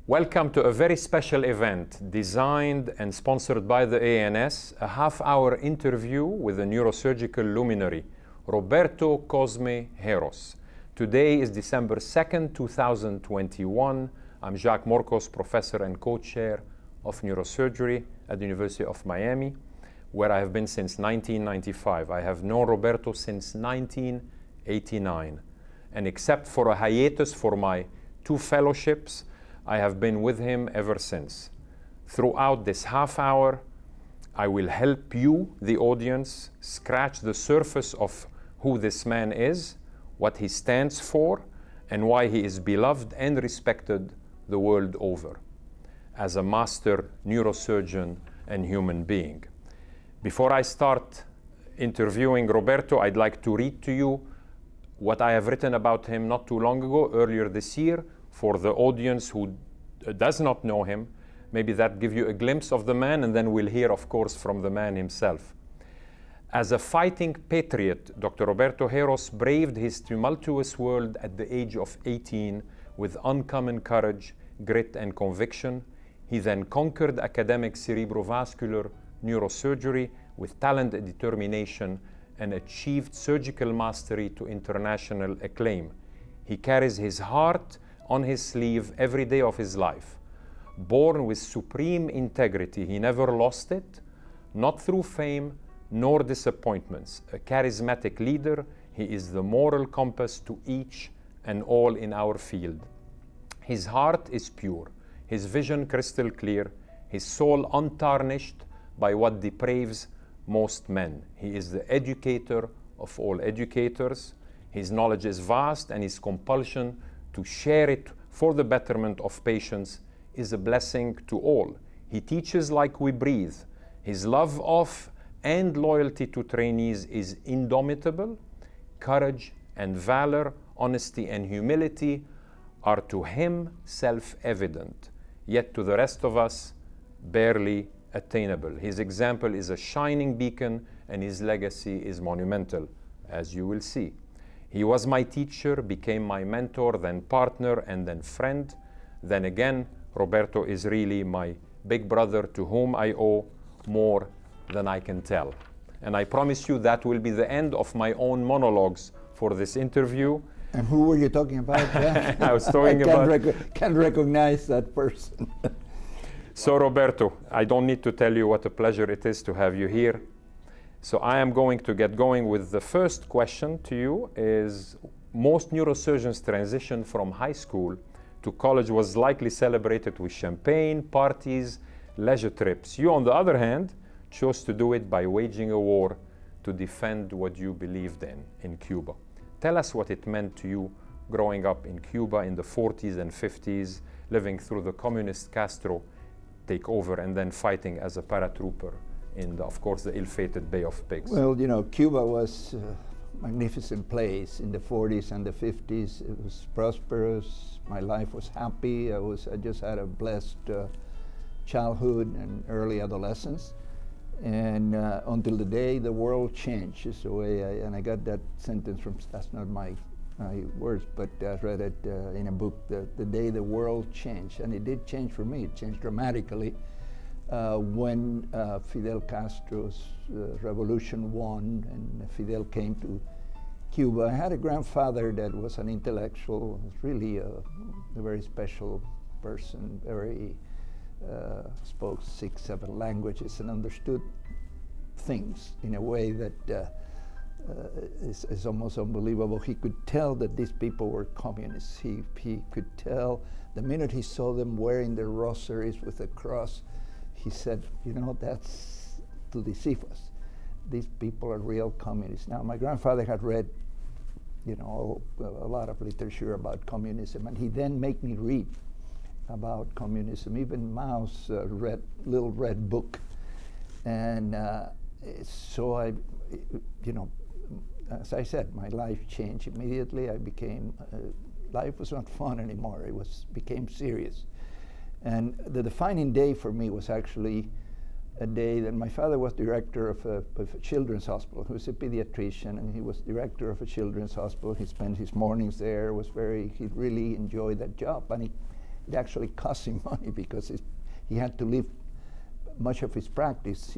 Welcome to a very special event designed and sponsored by the AANS, a half-hour interview with a neurosurgical luminary, Roberto Cosme Heros. Today is December 2nd, 2021. I'm Jacques Morcos, professor and co-chair of neurosurgery at the University of Miami, where I have been since 1995. I have known Roberto since 1989. And except for a hiatus for my 2 fellowships, I have been with him ever since. Throughout this half hour, I will help you, the audience, scratch the surface of who this man is, what he stands for, and why he is beloved and respected the world over as a master neurosurgeon and human being. Before I start interviewing Roberto, I'd like to read to you what I have written about him not too long ago, earlier this year, for the audience who does not know him. Maybe that give you a glimpse of the man, and then we'll hear, of course, from the man himself. As a fighting patriot, Dr. Roberto Heros braved his tumultuous world at the age of 18 with uncommon courage, grit, and conviction. He then conquered academic cerebrovascular neurosurgery with talent and determination and achieved surgical mastery to international acclaim. He carries his heart on his sleeve every day of his life. Born with supreme integrity, he never lost it, not through fame nor disappointments. A charismatic leader, he is the moral compass to each and all in our field. His heart is pure, his vision crystal clear, his soul untarnished by what depraves most men. He is the educator of all educators. His knowledge is vast, and his compulsion to share it for the betterment of patients is a blessing to all. He teaches like we breathe. His love of and loyalty to trainees is indomitable. Courage and valor, honesty and humility are to him self-evident, yet to the rest of us barely attainable. His example is a shining beacon, and his legacy is monumental, as you will see. He was my teacher, became my mentor, then partner, and then friend. Then again, Roberto is really my big brother to whom I owe more than I can tell. And I promise you that will be the end of my own monologues for this interview. And who were you talking about? I was talking about... can't recognize that person. So Roberto, I don't need to tell you what a pleasure it is to have you here. So I am going to get going with the first question to you. Is most neurosurgeons' transition from high school to college was likely celebrated with champagne, parties, leisure trips. You, on the other hand, chose to do it by waging a war to defend what you believed in Cuba. Tell us what it meant to you growing up in Cuba in the 40s and 50s, living through the communist Castro takeover, and then fighting as a paratrooper in, of course, the ill-fated Bay of Pigs. Well, you know, Cuba was a magnificent place in the 40s and the 50s. It was prosperous. My life was happy. I just had a blessed childhood and early adolescence. And until the day the world changed, is the way and I got that sentence from, that's not my words, but I read it in a book, the day the world changed. And it did change for me. It changed dramatically when Fidel Castro's revolution won and Fidel came to Cuba. I had a grandfather that was an intellectual, was really a very special person, very spoke 6, 7 languages and understood things in a way that is almost unbelievable. He could tell that these people were communists. He could tell the minute he saw them wearing their rosaries with a cross. He said, you know, that's to deceive us. These people are real communists. Now, my grandfather had read, you know, a lot of literature about communism, and he then made me read about communism. Even Mao's little red book. And so I, you know, as I said, my life changed immediately. I became, life was not fun anymore. It became serious. And the defining day for me was actually a day that my father was director of a children's hospital. He was a pediatrician, and he was director of a children's hospital. He spent his mornings there. He really enjoyed that job. And it actually cost him money because he had to leave much of his practice,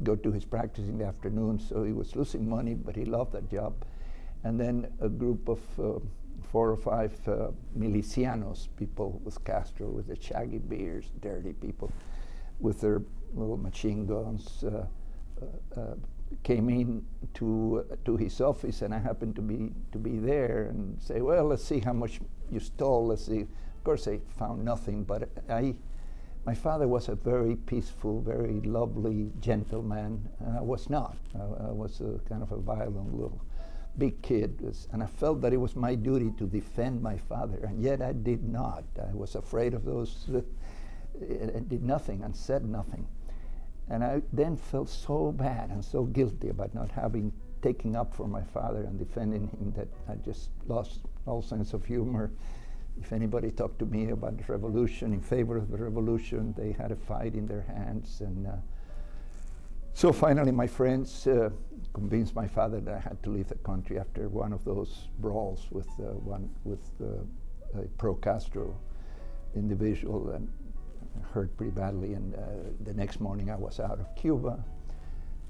go to his practice in the afternoon, so he was losing money, but he loved that job. And then a group of 4 or 5 milicianos, people with Castro, with the shaggy beards, dirty people, with their little machine guns, came in to his office, and I happened to be there, and say, well, let's see how much you stole. Let's see. Of course, I found nothing, but my father was a very peaceful, very lovely gentleman. I was not. I was a kind of a violent little big kid, and I felt that it was my duty to defend my father, and yet I did not. I was afraid of those, and did nothing and said nothing. And I then felt so bad and so guilty about not having taken up for my father and defending him that I just lost all sense of humor. If anybody talked to me about the revolution, in favor of the revolution, they had a fight in their hands. And so finally my friends convinced my father that I had to leave the country after one of those brawls with a pro-Castro individual, and hurt pretty badly. And the next morning I was out of Cuba.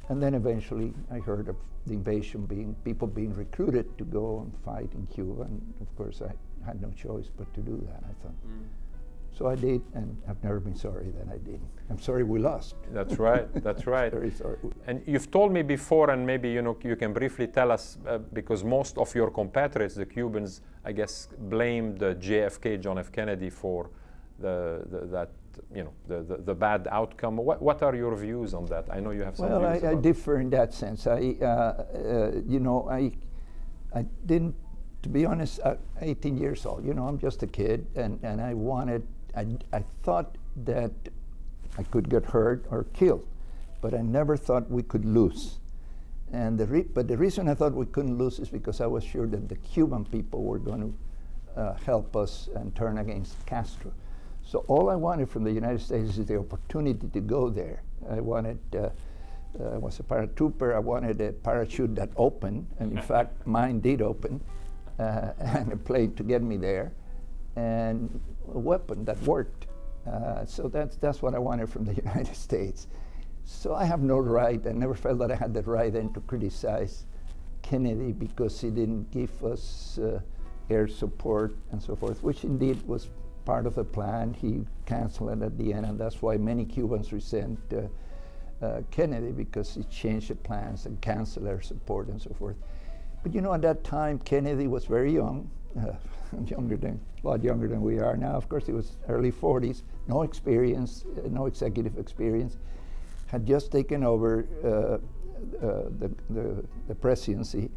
And then eventually I heard of the invasion, people being recruited to go and fight in Cuba. And of course I had no choice but to do that, I thought. So I did, and I've never been sorry that I did. I'm sorry we lost. That's right, that's right. Very sorry. And you've told me before, and maybe you can briefly tell us, because most of your compatriots, the Cubans, I guess, blamed JFK, John F. Kennedy, for the bad outcome. What are your views on that? I know you have some views. Well, I differ in that sense. I didn't, to be honest, 18 years old, I'm just a kid, and I thought that I could get hurt or killed, but I never thought we could lose. And but the reason I thought we couldn't lose is because I was sure that the Cuban people were going to help us and turn against Castro. So all I wanted from the United States is the opportunity to go there. I wanted, I was a paratrooper, I wanted a parachute that opened, and in fact mine did open, and a plane to get me there, and a weapon that worked. So that's what I wanted from the United States. So I have no right, I never felt that I had the right then to criticize Kennedy because he didn't give us air support and so forth, which indeed was part of the plan. He canceled it at the end, and that's why many Cubans resent Kennedy, because he changed the plans and canceled air support and so forth. But at that time, Kennedy was very young, a lot younger than we are now. Of course, he was early 40s, no experience, no executive experience, had just taken over the presidency.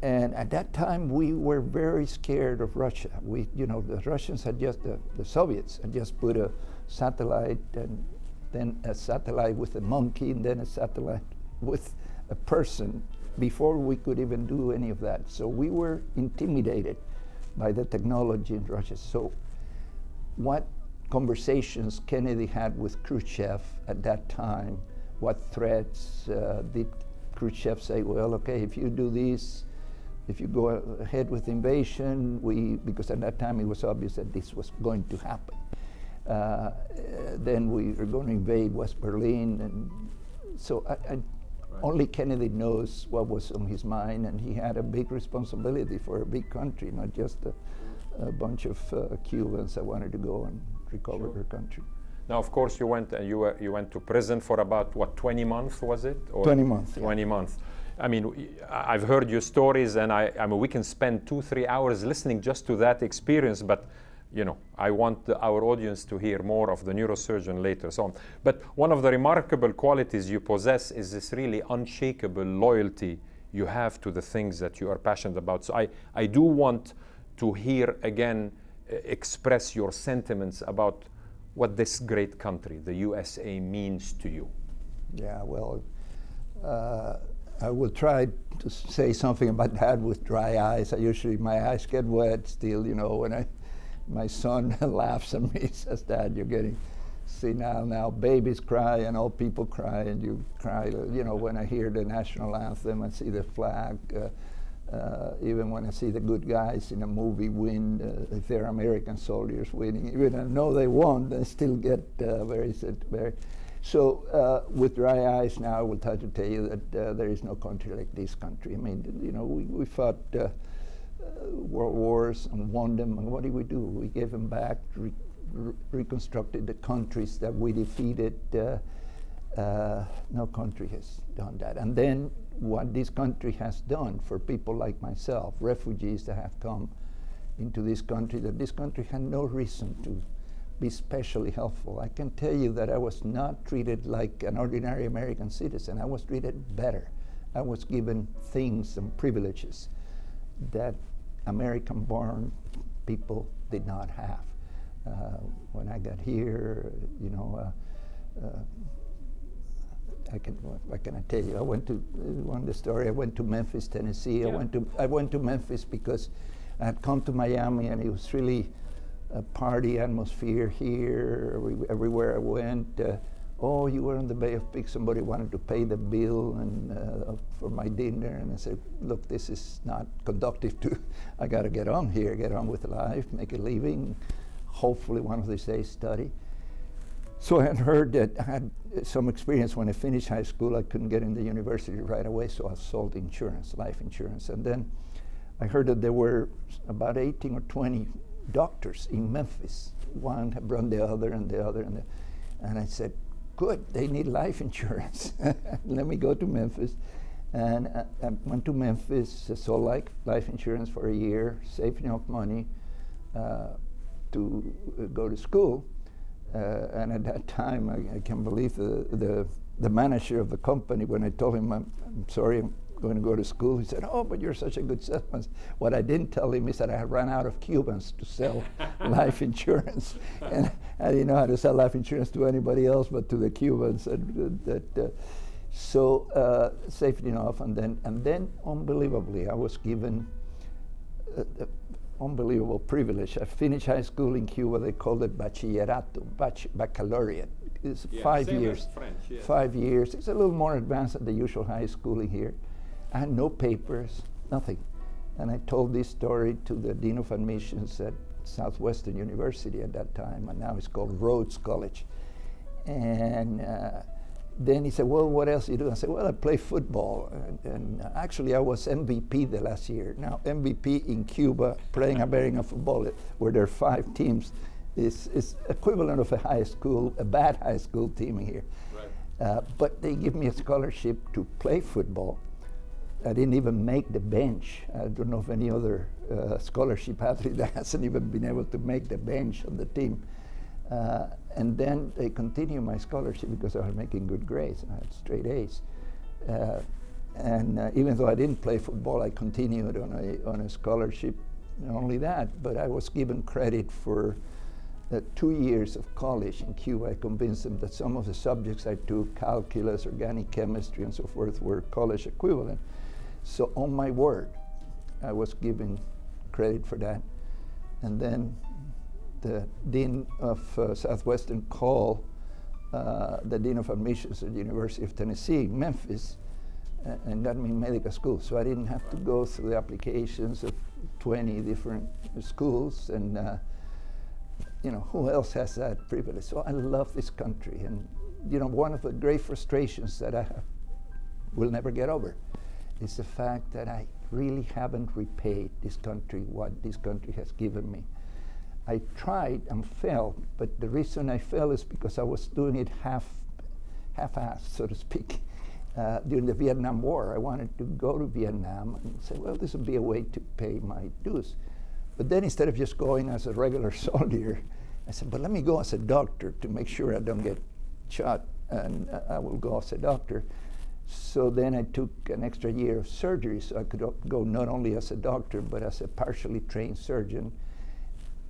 And at that time, we were very scared of Russia. The Russians had just, the Soviets had just put a satellite, and then a satellite with a monkey, and then a satellite with a person, before we could even do any of that. So we were intimidated by the technology in Russia. So what conversations Kennedy had with Khrushchev at that time, what threats did Khrushchev say, well, okay, if you do this, if you go ahead with invasion, because at that time it was obvious that this was going to happen. Then we are going to invade West Berlin. And so only Kennedy knows what was on his mind, and he had a big responsibility for a big country, not just a bunch of Cubans that wanted to go and recover their country. Now, of course, you went to prison for about, what, 20 months, was it? Or 20 months. 20 months. I mean, I've heard your stories, and I mean, we can spend 2-3 hours listening just to that experience, but I want our audience to hear more of the neurosurgeon later. So, but one of the remarkable qualities you possess is this really unshakable loyalty you have to the things that you are passionate about. So I do want to hear again, express your sentiments about what this great country, the USA, means to you. Yeah, well, I will try to say something about that with dry eyes. My eyes get wet still, when my son laughs at me, says, Dad, you're getting senile now. Babies cry and old people cry, and you cry, when I hear the national anthem and see the flag Even when I see the good guys in a movie win, if they're American soldiers winning, even though I know they won, they still get very. So with dry eyes now, I will try to tell you that there is no country like this country. I mean, you know, we fought world wars and won them, and what did we do? We gave them back, reconstructed the countries that we defeated. No country has done that. And then what this country has done for people like myself, refugees that have come into this country, that this country had no reason to be specially helpful. I can tell you that I was not treated like an ordinary American citizen. I was treated better. I was given things and privileges that American-born people did not have. When I got here, you know, what can I tell you? I went to the story. I went to Memphis, Tennessee. Yeah. I went to Memphis because I had come to Miami, and it was really a party atmosphere here. Everywhere I went, oh, you were in the Bay of Pigs. Somebody wanted to pay the bill and for my dinner, and I said, look, this is not conductive to. I got to get on here, get on with life, make a living. Hopefully, one of these days, study. So I had heard that I had some experience when I finished high school. I couldn't get into university right away, so I sold insurance, life insurance. And then I heard that there were about 18 or 20 doctors in Memphis. One had run the other and the other. And I said, good, they need life insurance. Let me go to Memphis. And I went to Memphis, sold life insurance for a year, saved enough money to go to school. And at that time, I can't believe the manager of the company, when I told him, I'm sorry, I'm going to go to school, he said, oh, but you're such a good salesman. What I didn't tell him is that I had run out of Cubans to sell life insurance. And I didn't know how to sell life insurance to anybody else but to the Cubans. So saved enough, and then unbelievably, I was given unbelievable privilege. I finished high school in Cuba. They called it bachillerato, baccalaureate. It's 5 years. Same as French, yes. 5 years. It's a little more advanced than the usual high schooling here. I had no papers, nothing. And I told this story to the Dean of Admissions at Southwestern University at that time, and now it's called Rhodes College. And then he said, well, what else do you do? I said, well, I play football. And actually, I was MVP the last year. Now, MVP in Cuba, playing American football, where there are 5 teams, is equivalent of a bad high school team here. Right. But they give me a scholarship to play football. I didn't even make the bench. I don't know of any other scholarship athlete that hasn't even been able to make the bench on the team. And then they continue my scholarship because I was making good grades. I had straight A's. And even though I didn't play football, I continued on a scholarship. Not only that, but I was given credit for 2 years of college in Cuba. I convinced them that some of the subjects I took, calculus, organic chemistry, and so forth, were college equivalent. So on my word, I was given credit for that. And then the Dean of Southwestern called the Dean of Admissions at the University of Tennessee, Memphis, and got me in medical school. So I didn't have to go through the applications of 20 different schools, and you know, who else has that privilege? So I love this country, and you know, one of the great frustrations that I will never get over is the fact that I really haven't repaid this country what this country has given me. I tried and failed, but the reason I failed is because I was doing it half-assed, so to speak. During the Vietnam War, I wanted to go to Vietnam and say, well, this would be a way to pay my dues. But then instead of just going as a regular soldier, I said, but let me go as a doctor to make sure I don't get shot, and I will go as a doctor. So then I took an extra year of surgery, so I could go not only as a doctor, but as a partially trained surgeon.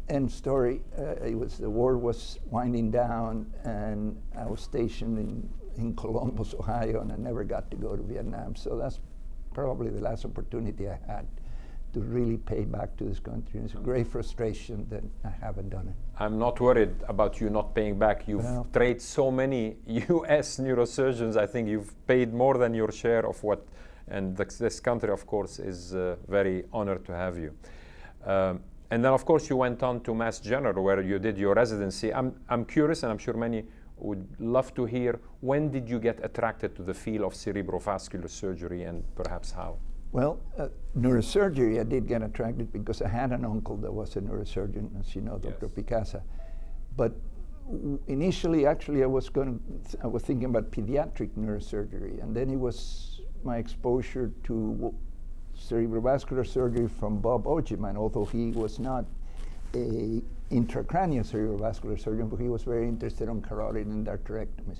End story, the war was winding down, and I was stationed in Columbus, Ohio, and I never got to go to Vietnam. So that's probably the last opportunity I had to really pay back to this country. It's a great frustration that I haven't done it. I'm not worried about you not paying back. You've trained so many US neurosurgeons. I think you've paid more than your share of what And this country, of course, is very honored to have you. And then, of course, you went on to Mass General, where you did your residency. I'm curious, and I'm sure many would love to hear, when did you get attracted to the field of cerebrovascular surgery, and perhaps how? Well, neurosurgery, I did get attracted because I had an uncle that was a neurosurgeon, as you know, Dr. Picasa. But initially, actually, I was thinking about pediatric neurosurgery, and then it was my exposure to cerebrovascular surgery from Bob Ojiman, although he was not a intracranial cerebrovascular surgeon, but he was very interested in carotid endarterectomies.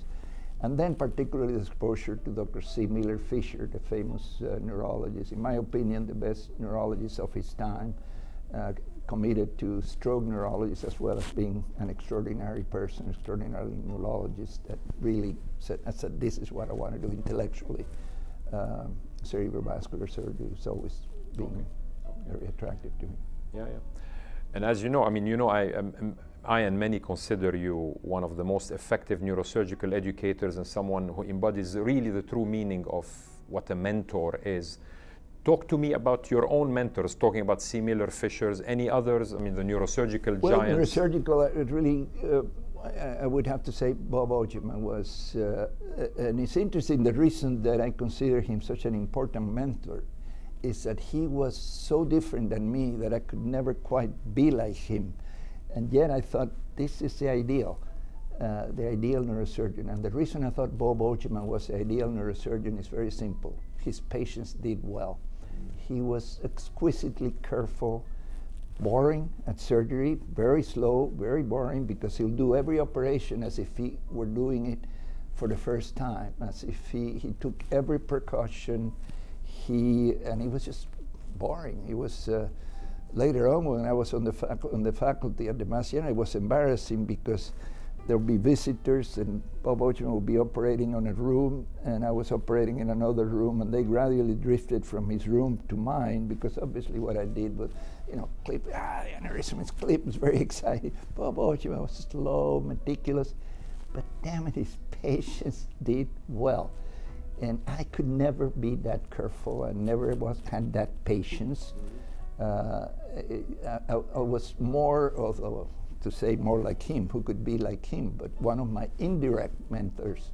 And then particularly the exposure to Dr. C. Miller Fisher, the famous neurologist, in my opinion, the best neurologist of his time, committed to stroke neurologists as well as being an extraordinary person, extraordinary neurologist that really said, this is what I want to do intellectually. Cerebrovascular surgery has always been very attractive to me. Yeah. And as you know, I and many consider you one of the most effective neurosurgical educators and someone who embodies really the true meaning of what a mentor is. Talk to me about your own mentors, talking about C. Miller Fishers, any others, the neurosurgical giants. Neurosurgical, really, I would have to say Bob Ojiman was, and it's interesting, the reason that I consider him such an important mentor is that he was so different than me that I could never quite be like him. And yet I thought, this is the ideal neurosurgeon. And the reason I thought Bob Ojiman was the ideal neurosurgeon is very simple. His patients did well. He was exquisitely careful, boring at surgery, very slow, very boring, because he'll do every operation as if he were doing it for the first time, as if he took every precaution. And he was just boring. He was, later on when I was on the faculty at the Mass General, it was embarrassing because there would be visitors and Bob Ojiman would be operating on a room and I was operating in another room, and they gradually drifted from his room to mine because obviously what I did was, clip, aneurysm is clip, was very exciting. Bob Ojiman was slow, meticulous, but damn it, his patients did well. And I could never be that careful. I never had that patience. I was more, although to say more like him, who could be like him, but one of my indirect mentors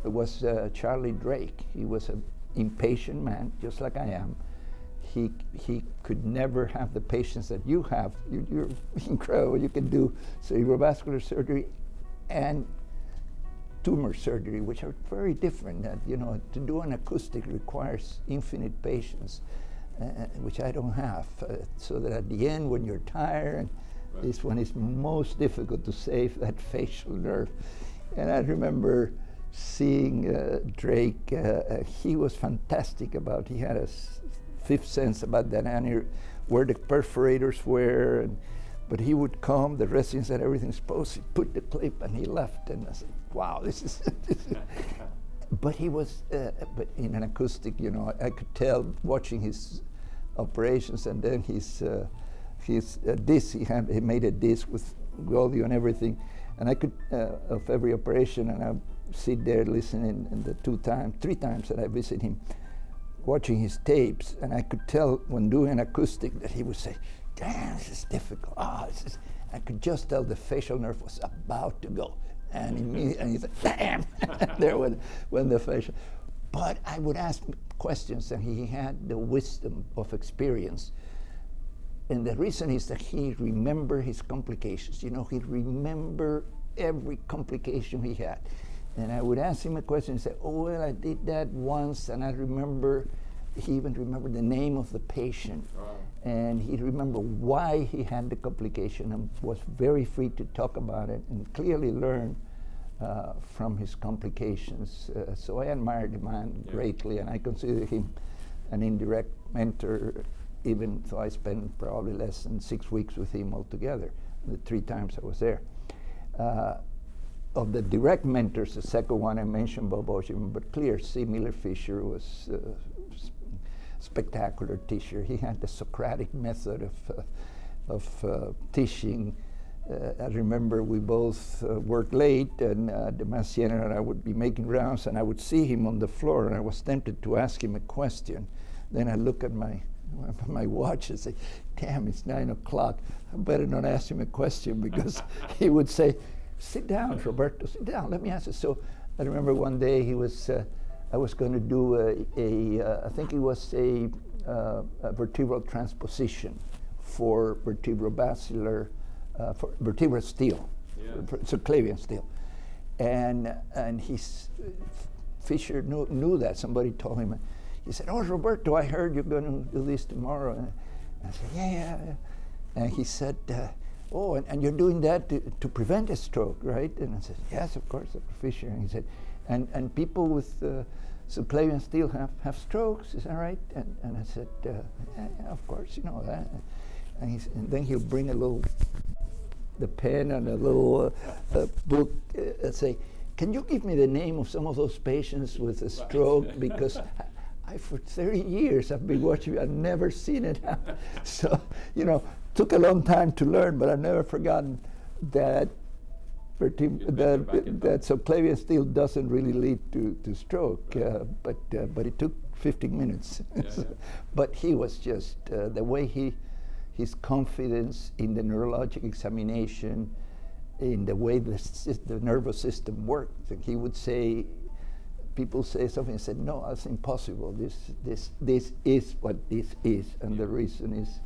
was Charlie Drake. He was an impatient man, just like I am. He could never have the patience that you have. You're incredible. You can do cerebrovascular surgery and tumor surgery, which are very different. To do an acoustic requires infinite patience, which I don't have. So that at the end, when you're tired, this one is most difficult to save that facial nerve. And I remember seeing Drake. He was fantastic about. He had a fifth sense about that where the perforators were. But he would come, the residents had everything exposed, he put the clip and he left, and I said, wow, this is but he was, but in an acoustic, I could tell watching his operations, and then his disc, he made a disc with audio and everything, and I could, of every operation, and I sit there listening, and the 3 times that I visit him, watching his tapes, and I could tell when doing an acoustic that he would say, damn, this is difficult. I could just tell the facial nerve was about to go. And he said, damn, there went the facial. But I would ask questions, and he had the wisdom of experience. And the reason is that he remembered his complications. He'd remember every complication he had. And I would ask him a question and say, oh, well, I did that once, and he even remembered the name of the patient. Wow. And he remembered why he had the complication and was very free to talk about it and clearly learn from his complications. So I admired the man greatly, and I consider him an indirect mentor, even though I spent probably less than 6 weeks with him altogether, the 3 times I was there. Of the direct mentors, the second one I mentioned, Bob Ojiman, but clear, C. Miller Fisher was spectacular teacher. He had the Socratic method of teaching, I remember we both worked late, and the Massiena and I would be making rounds, and I would see him on the floor, and I was tempted to ask him a question. Then I look at my watch and say, damn, it's 9 o'clock. I better not ask him a question, because he would say, sit down, Roberto, sit down, let me ask you. So I remember one day I was going to do I think it was a vertebral transposition for vertebrobasilar, for vertebral steel, subclavian steel. And Fisher knew that. Somebody told him. He said, oh, Roberto, I heard you're going to do this tomorrow. And I said, yeah. And he said, oh, and you're doing that to prevent a stroke, right? And I said, yes, of course, Dr. Fisher. And he said, and people with subclavian steel have strokes, is that right? And I said, yeah, of course, you know that. And then he'll bring the pen and a little book and say, can you give me the name of some of those patients with a stroke? Because I for 30 years I've been watching, I've never seen it happen. So, you know, took a long time to learn, but I've never forgotten that that subclavian steel doesn't really lead to stroke, but it took 15 minutes. But he was just, the way his confidence in the neurologic examination, in the way the nervous system worked. And he would say, people say something and said, no, that's impossible. This is what this is, and the reason is.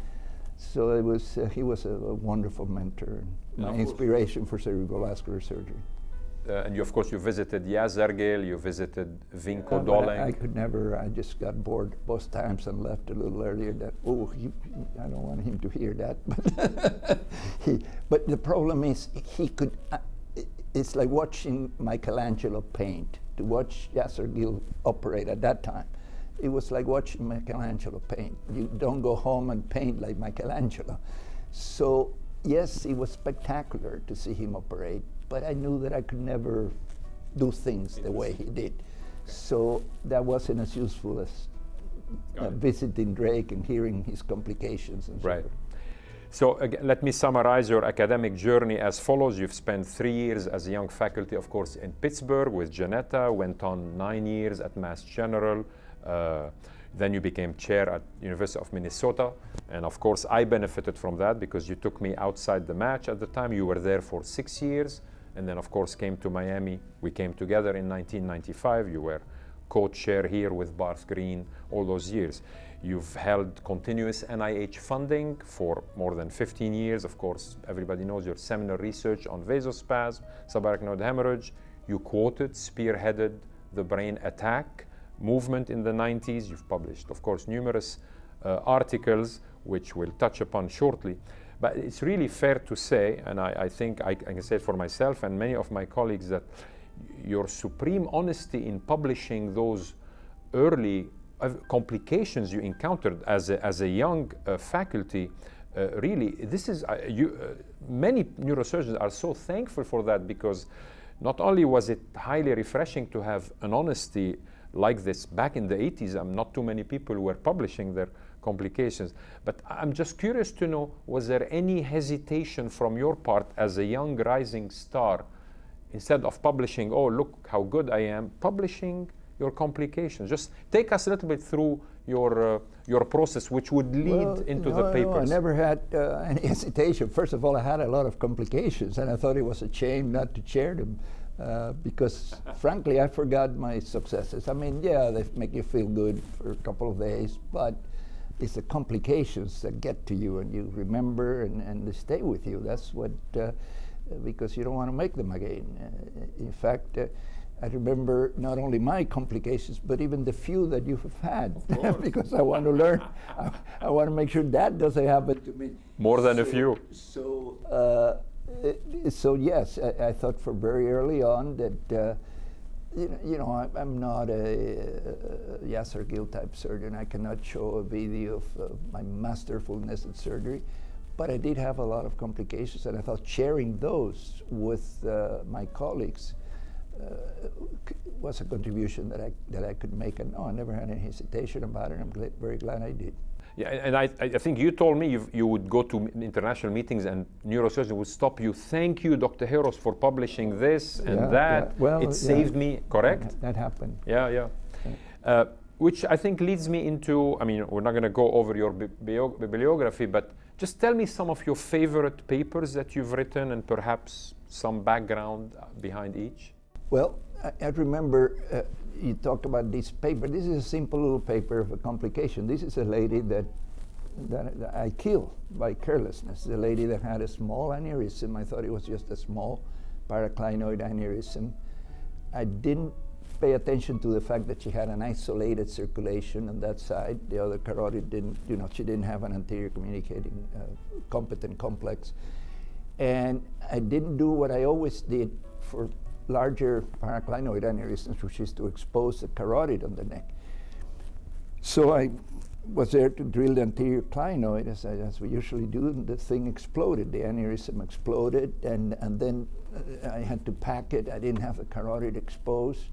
So it was, he was a wonderful mentor, and my inspiration for cerebrovascular surgery. And you, of course, you visited Yazergil, you visited Vinko Doleng. I could never, I just got bored both times and left a little earlier. I don't want him to hear that. But the problem is, he could, it's like watching Michelangelo paint. To watch Yazergil operate at that time, it was like watching Michelangelo paint. You don't go home and paint like Michelangelo. So yes, it was spectacular to see him operate, but I knew that I could never do things the way he did. So that wasn't as useful as visiting Drake and hearing his complications and so forth. So again, let me summarize your academic journey as follows. You've spent 3 years as a young faculty, of course, in Pittsburgh with Janetta, went on 9 years at Mass General, then you became chair at University of Minnesota, and of course I benefited from that because you took me outside the match at the time. You were there for 6 years, and then of course came to Miami. We came together in 1995. You were co-chair here with Barth Green all those years. You've held continuous NIH funding for more than 15 years. Of course, everybody knows your seminal research on vasospasm, subarachnoid hemorrhage. You quoted, spearheaded the brain attack movement in the 90s. You've published, of course, numerous articles, which we'll touch upon shortly. But it's really fair to say, and I think I can say it for myself and many of my colleagues, that your supreme honesty in publishing those early complications you encountered as a young faculty, really, this is, many neurosurgeons are so thankful for that, because not only was it highly refreshing to have an honesty like this back in the 80s, not too many people were publishing their complications, but I'm just curious to know, was there any hesitation from your part as a young rising star, instead of publishing, oh, look how good I am, publishing your complications? Just take us a little bit through your process, which would lead into the papers. No, I never had any hesitation. First of all, I had a lot of complications, and I thought it was a shame not to share them, because frankly, I forgot my successes. I mean, yeah, they make you feel good for a couple of days, but it's the complications that get to you, and you remember, and they stay with you. That's what, because you don't want to make them again. In fact, I remember not only my complications, but even the few that you have had, because I want to learn. I want to make sure that doesn't happen to me. More than a few. So yes, I thought for very early on that, I'm not a Yazergil type surgeon. I cannot show a video of my masterfulness in surgery, but I did have a lot of complications, and I thought sharing those with my colleagues was a contribution that I could make, and no, I never had any hesitation about it. I'm very glad I did. Yeah, and I think you told me you would go to international meetings and neurosurgeons would stop you. Thank you, Dr. Heros, for publishing this and that. Yeah. Well, it saved me, correct? That happened. Yeah. Which I think leads me into, I mean, we're not going to go over your bibliography, but just tell me some of your favorite papers that you've written and perhaps some background behind each. Well, I remember you talked about this paper. This is a simple little paper of a complication. This is a lady that I killed by carelessness. The lady that had a small aneurysm. I thought it was just a small paraclinoid aneurysm. I didn't pay attention to the fact that she had an isolated circulation on that side. The other carotid didn't, she didn't have an anterior communicating competent complex. And I didn't do what I always did for larger paraclinoid aneurysms, which is to expose the carotid on the neck. So I was there to drill the anterior clinoid, as we usually do, and the thing exploded. The aneurysm exploded, and then I had to pack it. I didn't have the carotid exposed.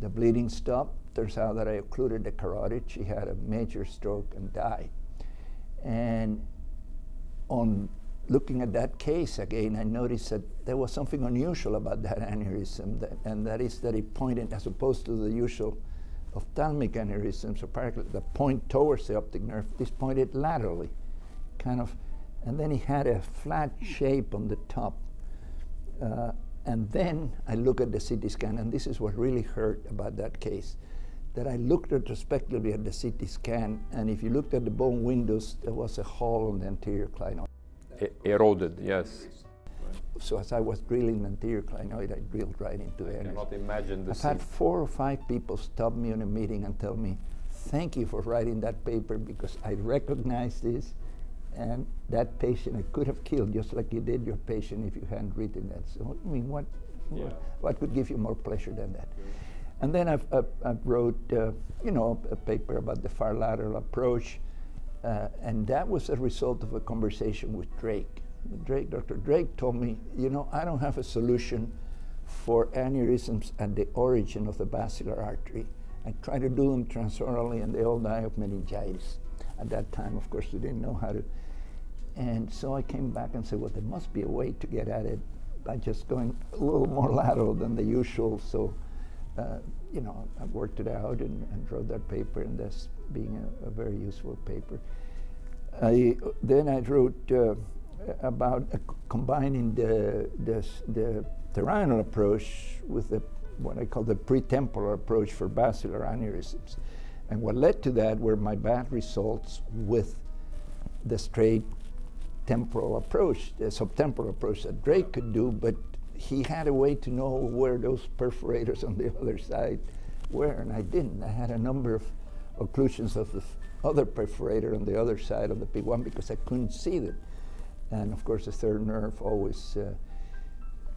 The bleeding stopped. Turns out that I occluded the carotid. She had a major stroke and died. And on looking at that case again, I noticed that there was something unusual about that aneurysm, and that is that it pointed, as opposed to the usual ophthalmic aneurysms, or the point towards the optic nerve, this pointed laterally, kind of, and then it had a flat shape on the top. And then I look at the CT scan, and this is what really hurt about that case, that I looked retrospectively at the CT scan, and if you looked at the bone windows, there was a hole on the anterior clinoid. Eroded, yes. So as I was drilling the anterior clinoid, I drilled right into the aneurysm. I cannot imagine the I've had 4 or 5 people stop me in a meeting and tell me, thank you for writing that paper, because I recognize this, and that patient I could have killed just like you did your patient if you hadn't written that. So I mean, what could give you more pleasure than that? And then I wrote, a paper about the far lateral approach, and that was a result of a conversation with Drake. Dr. Drake told me, I don't have a solution for aneurysms at the origin of the basilar artery. I try to do them transorally, and they all die of meningitis. At that time, of course, we didn't know how to. And so I came back and said, well, there must be a way to get at it by just going a little more lateral than the usual. So, I worked it out and wrote that paper, and that's being a very useful paper. Then I wrote about combining the terminal approach with what I call the pretemporal approach for basilar aneurysms. And what led to that were my bad results with the straight temporal approach, the subtemporal approach that Drake could do, but he had a way to know where those perforators on the other side were, and I didn't. I had a number of occlusions of the other perforator on the other side of the P1 because I couldn't see them. And of course the third nerve always,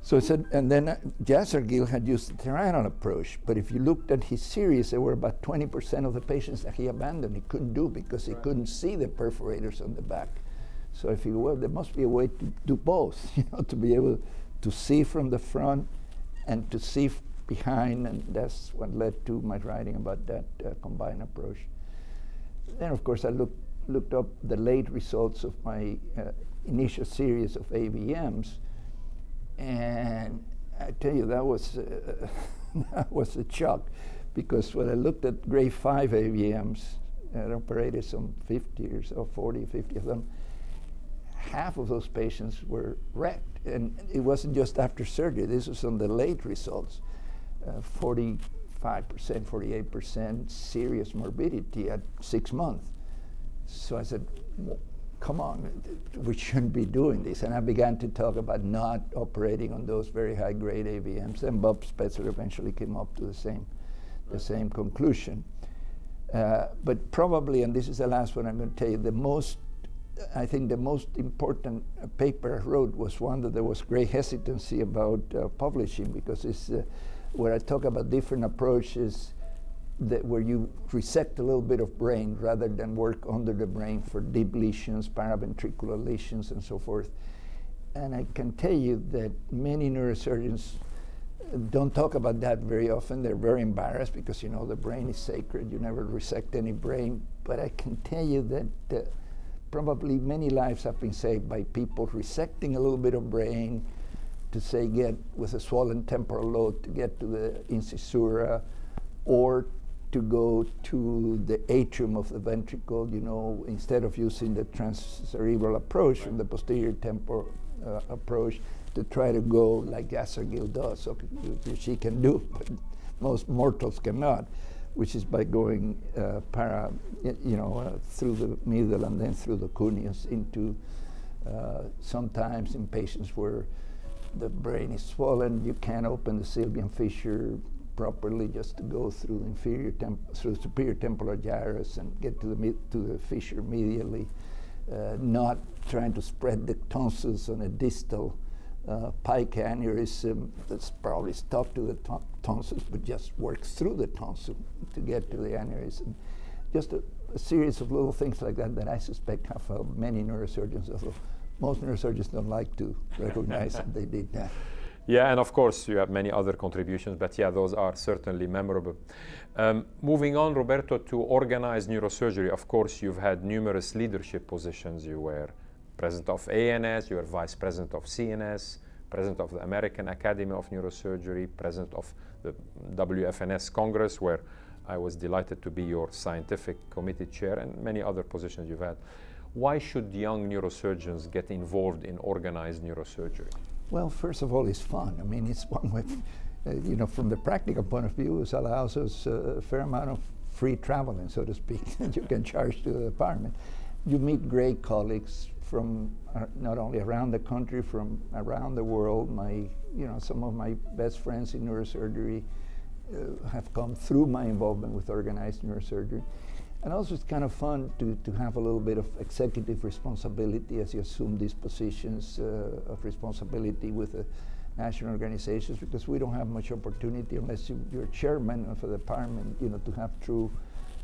so I said, and then Jassergill had used the terminal approach, but if you looked at his series, there were about 20% of the patients that he abandoned. He couldn't do because he couldn't see the perforators on the back. So I figured, well, there must be a way to do both, to be able to see from the front and to see behind, and that's what led to my writing about that combined approach. Then, of course, I looked up the late results of my initial series of AVMs, and I tell you, that was a shock, because when I looked at grade 5 AVMs, I operated some 50 or so, 40, 50 of them, half of those patients were wrecked. And it wasn't just after surgery, this was on the late results. 45%, 48% serious morbidity at 6 months. So I said, well, come on, we shouldn't be doing this. And I began to talk about not operating on those very high grade AVMs, and Bob Spetzer eventually came up to the same conclusion. But probably, and this is the last one I'm going to tell you, I think the most important paper I wrote was one that there was great hesitancy about publishing, because it's where I talk about different approaches where you resect a little bit of brain rather than work under the brain for deep lesions, paraventricular lesions, and so forth. And I can tell you that many neurosurgeons don't talk about that very often. They're very embarrassed because, you know, the brain is sacred. You never resect any brain. But I can tell you that probably many lives have been saved by people resecting a little bit of brain to say get with a swollen temporal lobe to get to the incisura, or to go to the atrium of the ventricle, you know, instead of using the transcerebral approach from the posterior temporal approach, to try to go like Gassergil does, so she can do, but most mortals cannot, which is by going through the middle and then through the cuneus into, sometimes in patients where the brain is swollen, you can't open the sylvian fissure properly, just to go through the through the superior temporal gyrus and get to the fissure medially, not trying to spread the tonsils on a distal pike aneurysm that's probably stuck to the tonsils, but just works through the tonsil to get to the aneurysm. Just a series of little things like that that I suspect have helped many neurosurgeons, although most neurosurgeons don't like to recognize that they did that. Yeah, and of course you have many other contributions, but yeah, those are certainly memorable. Moving on, Roberto, to organized neurosurgery, of course you've had numerous leadership positions. You were president of AANS, you were vice president of CNS, president of the American Academy of Neurosurgery, president of the WFNS Congress, where I was delighted to be your scientific committee chair, and many other positions you've had. Why should young neurosurgeons get involved in organized neurosurgery? Well, first of all, it's fun. I mean, it's one way, from the practical point of view, it allows us a fair amount of free traveling, so to speak, that you can charge to the department. You meet great colleagues from not only around the country, from around the world. Some of my best friends in neurosurgery have come through my involvement with organized neurosurgery. And also it's kind of fun to have a little bit of executive responsibility as you assume these positions of responsibility with the national organizations, because we don't have much opportunity unless you're chairman of a department, to have true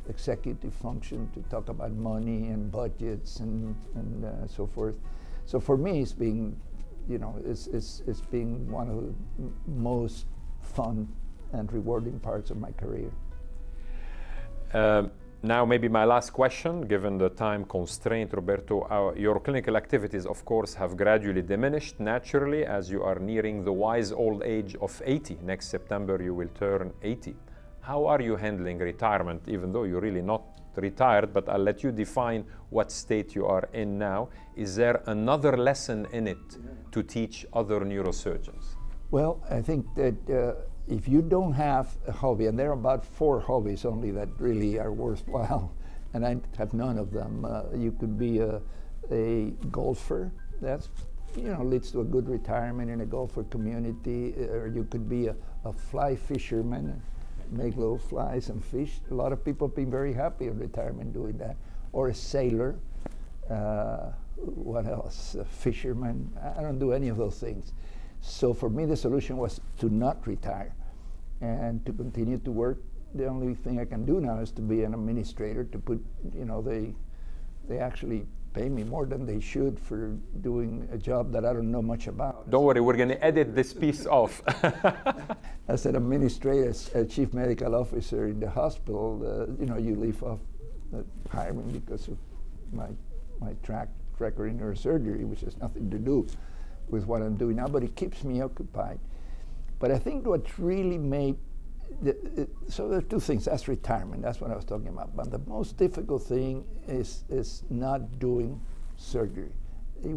executive function, to talk about money and budgets and so forth. So for me, it's been, it's been one of the most fun and rewarding parts of my career. Now, maybe my last question, given the time constraint, Roberto, your clinical activities, of course, have gradually diminished naturally as you are nearing the wise old age of 80. Next September, you will turn 80. How are you handling retirement, even though you're really not retired, but I'll let you define what state you are in now. Is there another lesson in it to teach other neurosurgeons? Well, I think that if you don't have a hobby, and there are about 4 hobbies only that really are worthwhile, and I have none of them. You could be a golfer. That's, leads to a good retirement in a golfer community. Or you could be a fly fisherman, make little flies and fish. A lot of people have been very happy in retirement doing that. Or a sailor. What else? A fisherman. I don't do any of those things. So for me, the solution was to not retire and to continue to work. The only thing I can do now is to be an administrator, to put, they actually pay me more than they should for doing a job that I don't know much about. Don't worry, we're going to edit this piece off. As an administrator, a chief medical officer in the hospital, you leave off hiring because of my track record in neurosurgery, which has nothing to do with what I'm doing now, but it keeps me occupied. But I think what's really made, so there are 2 things. That's retirement, that's what I was talking about. But the most difficult thing is not doing surgery. I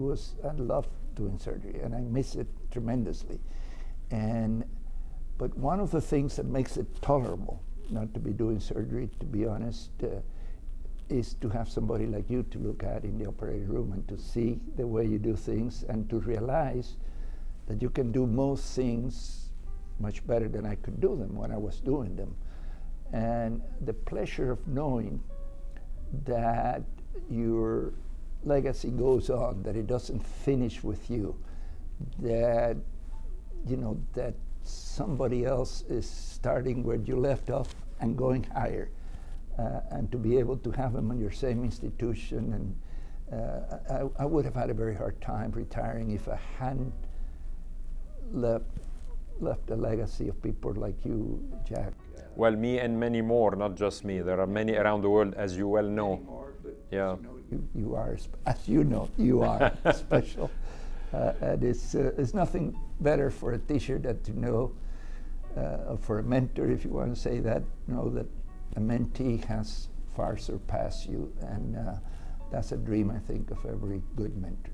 love doing surgery, and I miss it tremendously. But one of the things that makes it tolerable not to be doing surgery, to be honest, is to have somebody like you to look at in the operating room and to see the way you do things and to realize that you can do most things much better than I could do them when I was doing them. And the pleasure of knowing that your legacy goes on, that it doesn't finish with you, that, that somebody else is starting where you left off and going higher. And to be able to have them in your same institution. And I would have had a very hard time retiring if I hadn't left a legacy of people like you, Jack. Well, me and many more, not just me. There are many around the world, as you well know. Many more, but Yeah. you are, as you know, you are special. And it's nothing better for a teacher than to know, for a mentor, if you want to say that, know that a mentee has far surpassed you, and that's a dream, I think, of every good mentor.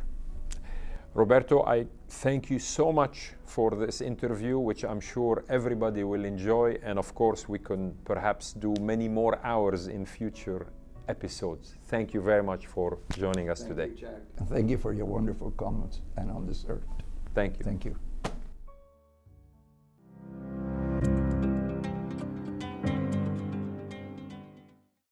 Roberto, I thank you so much for this interview, which I'm sure everybody will enjoy, and of course we can perhaps do many more hours in future episodes. Thank you very much for joining us today. Thank you, Jack. And thank you for your wonderful comments and on this earth. Thank you. Thank you.